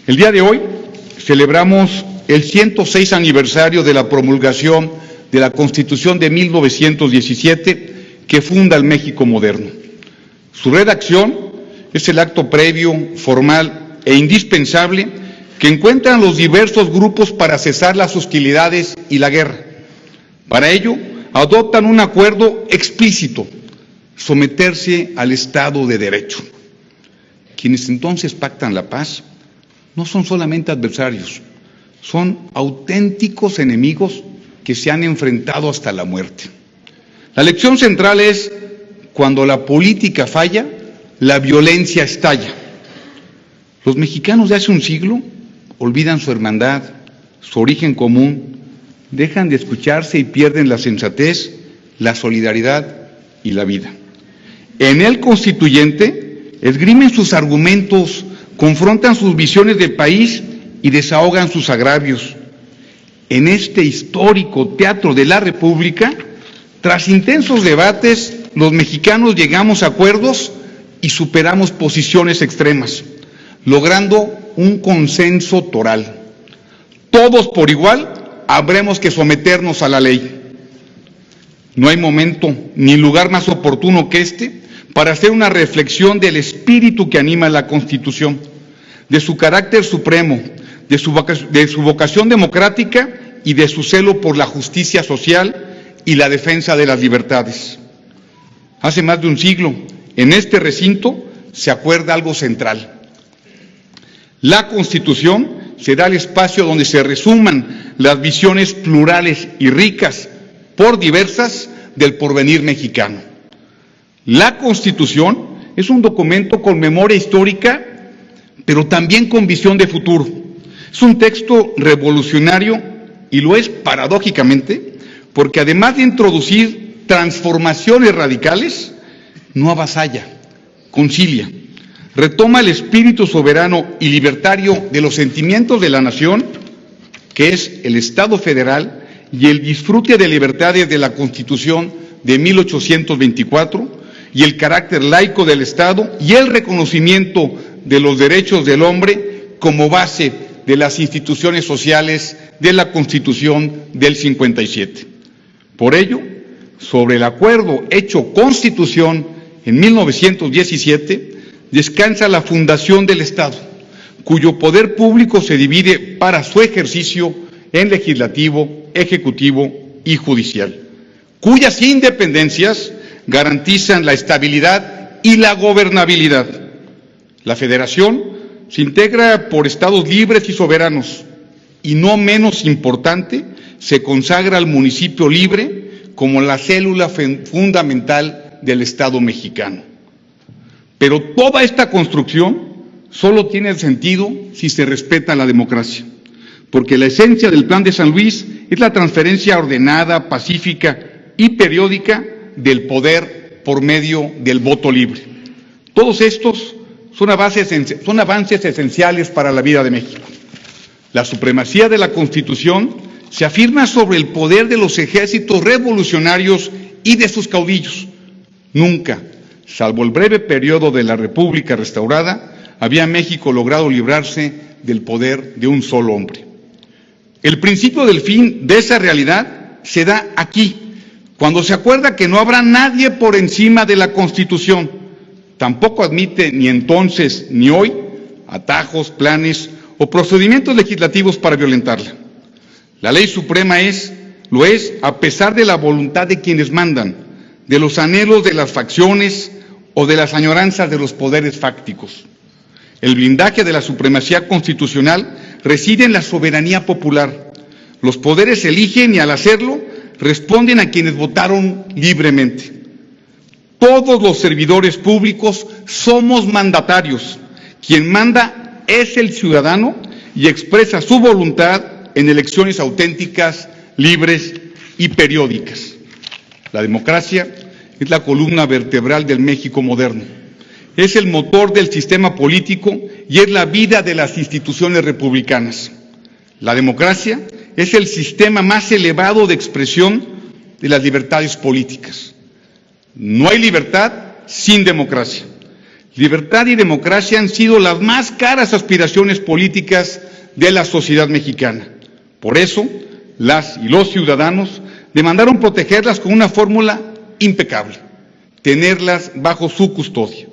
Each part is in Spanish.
El día de hoy celebramos el 106 aniversario de la promulgación de la Constitución de 1917 que funda el México moderno. Su redacción es el acto previo, formal e indispensable que encuentran los diversos grupos para cesar las hostilidades y la guerra. Para ello, adoptan un acuerdo explícito: someterse al Estado de Derecho. Quienes entonces pactan la paz no son solamente adversarios, son auténticos enemigos que se han enfrentado hasta la muerte. La lección central es: cuando la política falla, la violencia estalla. Los mexicanos de hace un siglo olvidan su hermandad, su origen común, dejan de escucharse y pierden la sensatez, la solidaridad y la vida. En el Constituyente esgrimen sus argumentos, confrontan sus visiones del país y desahogan sus agravios. En este histórico teatro de la República, tras intensos debates, los mexicanos llegamos a acuerdos y superamos posiciones extremas, logrando un consenso toral. Todos por igual habremos que someternos a la ley. No hay momento ni lugar más oportuno que este para hacer una reflexión del espíritu que anima la Constitución, de su carácter supremo, de su vocación democrática y de su celo por la justicia social y la defensa de las libertades. Hace más de un siglo, en este recinto, se acuerda algo central. La Constitución será el espacio donde se resuman las visiones plurales y ricas, por diversas, del porvenir mexicano. La Constitución es un documento con memoria histórica, pero también con visión de futuro. Es un texto revolucionario y lo es paradójicamente porque además de introducir transformaciones radicales, no avasalla, concilia, retoma el espíritu soberano y libertario de los sentimientos de la nación, que es el Estado federal, y el disfrute de libertades de la Constitución de 1824, y el carácter laico del Estado, y el reconocimiento de los derechos del hombre como base de las instituciones sociales de la Constitución del 57. Por ello, sobre el acuerdo hecho Constitución en 1917, descansa la fundación del Estado, cuyo poder público se divide para su ejercicio en legislativo, ejecutivo y judicial, cuyas independencias garantizan la estabilidad y la gobernabilidad. La Federación se integra por estados libres y soberanos, y no menos importante, se consagra al municipio libre como la célula fundamental del Estado mexicano. Pero toda esta construcción solo tiene sentido si se respeta la democracia, porque la esencia del Plan de San Luis es la transferencia ordenada, pacífica y periódica del poder por medio del voto libre. Todos estos son avances esenciales para la vida de México. La supremacía de la Constitución se afirma sobre el poder de los ejércitos revolucionarios y de sus caudillos. Nunca, salvo el breve periodo de la República restaurada, había México logrado librarse del poder de un solo hombre. El principio del fin de esa realidad se da aquí, cuando se acuerda que no habrá nadie por encima de la Constitución. Tampoco admite ni entonces ni hoy atajos, planes o procedimientos legislativos para violentarla. La ley suprema lo es a pesar de la voluntad de quienes mandan, de los anhelos de las facciones o de las añoranzas de los poderes fácticos. El blindaje de la supremacía constitucional reside en la soberanía popular. Los poderes eligen y al hacerlo responden a quienes votaron libremente. Todos los servidores públicos somos mandatarios. Quien manda es el ciudadano y expresa su voluntad en elecciones auténticas, libres y periódicas. La democracia es la columna vertebral del México moderno. Es el motor del sistema político y es la vida de las instituciones republicanas. La democracia es el sistema más elevado de expresión de las libertades políticas. No hay libertad sin democracia. Libertad y democracia han sido las más caras aspiraciones políticas de la sociedad mexicana. Por eso, las y los ciudadanos demandaron protegerlas con una fórmula impecable: tenerlas bajo su custodia.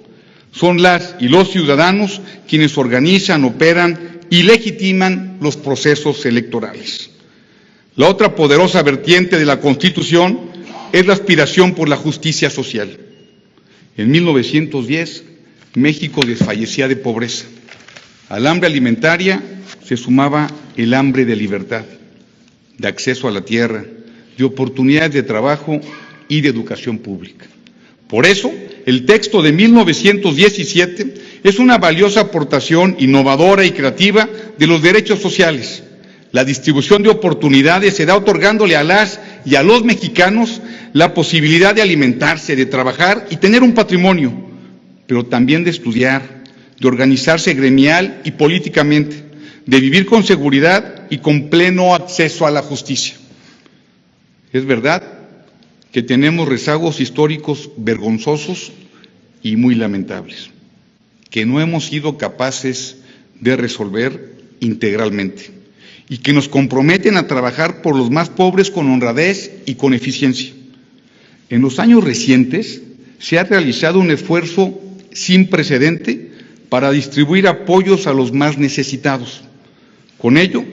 Son las y los ciudadanos quienes organizan, operan y legitiman los procesos electorales. La otra poderosa vertiente de la Constitución es la aspiración por la justicia social. En 1910, México desfallecía de pobreza. Al hambre alimentaria se sumaba el hambre de libertad, de acceso a la tierra, de oportunidades de trabajo y de educación pública. Por eso, el texto de 1917 es una valiosa aportación innovadora y creativa de los derechos sociales. La distribución de oportunidades se da otorgándole a las y a los mexicanos la posibilidad de alimentarse, de trabajar y tener un patrimonio, pero también de estudiar, de organizarse gremial y políticamente, de vivir con seguridad y con pleno acceso a la justicia. Es verdad que tenemos rezagos históricos vergonzosos y muy lamentables, que no hemos sido capaces de resolver integralmente y que nos comprometen a trabajar por los más pobres con honradez y con eficiencia. En los años recientes se ha realizado un esfuerzo sin precedente para distribuir apoyos a los más necesitados. Con ello,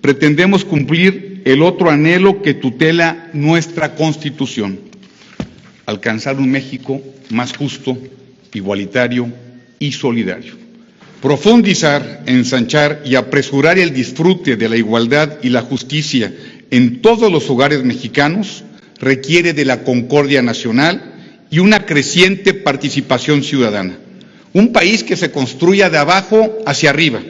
pretendemos cumplir el otro anhelo que tutela nuestra Constitución: alcanzar un México más justo, igualitario y solidario. Profundizar, ensanchar y apresurar el disfrute de la igualdad y la justicia en todos los hogares mexicanos requiere de la concordia nacional y una creciente participación ciudadana. Un país que se construya de abajo hacia arriba.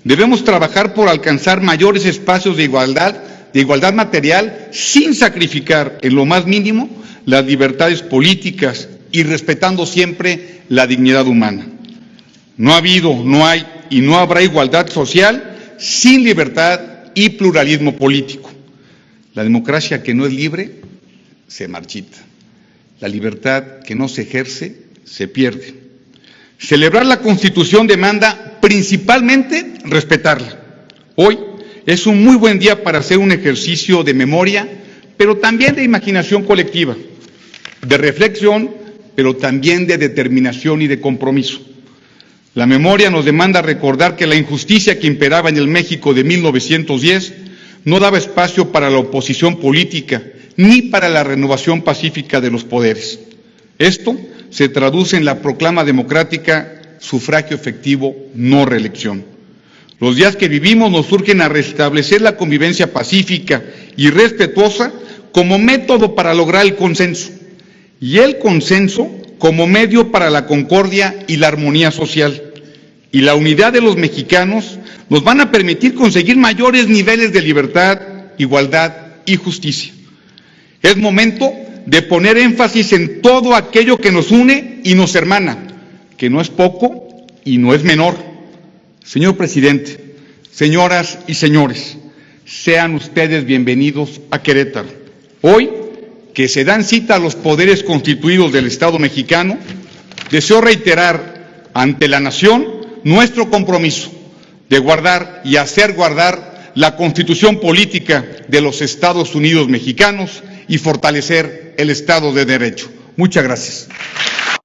Debemos trabajar por alcanzar mayores espacios de igualdad material, sin sacrificar en lo más mínimo las libertades políticas y respetando siempre la dignidad humana. No ha habido, no hay y no habrá igualdad social sin libertad y pluralismo político. La democracia que no es libre se marchita. La libertad que no se ejerce se pierde. Celebrar la Constitución demanda principalmente respetarla. Hoy es un muy buen día para hacer un ejercicio de memoria, pero también de imaginación colectiva, de reflexión, pero también de determinación y de compromiso. La memoria nos demanda recordar que la injusticia que imperaba en el México de 1910 no daba espacio para la oposición política ni para la renovación pacífica de los poderes. Esto se traduce en la proclama democrática: sufragio efectivo, no reelección. Los días que vivimos nos urgen a restablecer la convivencia pacífica y respetuosa como método para lograr el consenso, y el consenso como medio para la concordia y la armonía social. Y la unidad de los mexicanos nos van a permitir conseguir mayores niveles de libertad, igualdad y justicia. Es momento de poner énfasis en todo aquello que nos une y nos hermana, que no es poco y no es menor. Señor presidente, señoras y señores, sean ustedes bienvenidos a Querétaro. Hoy, que se dan cita a los poderes constituidos del Estado mexicano, deseo reiterar ante la nación nuestro compromiso de guardar y hacer guardar la Constitución política de los Estados Unidos mexicanos y fortalecer el Estado de Derecho. Muchas gracias.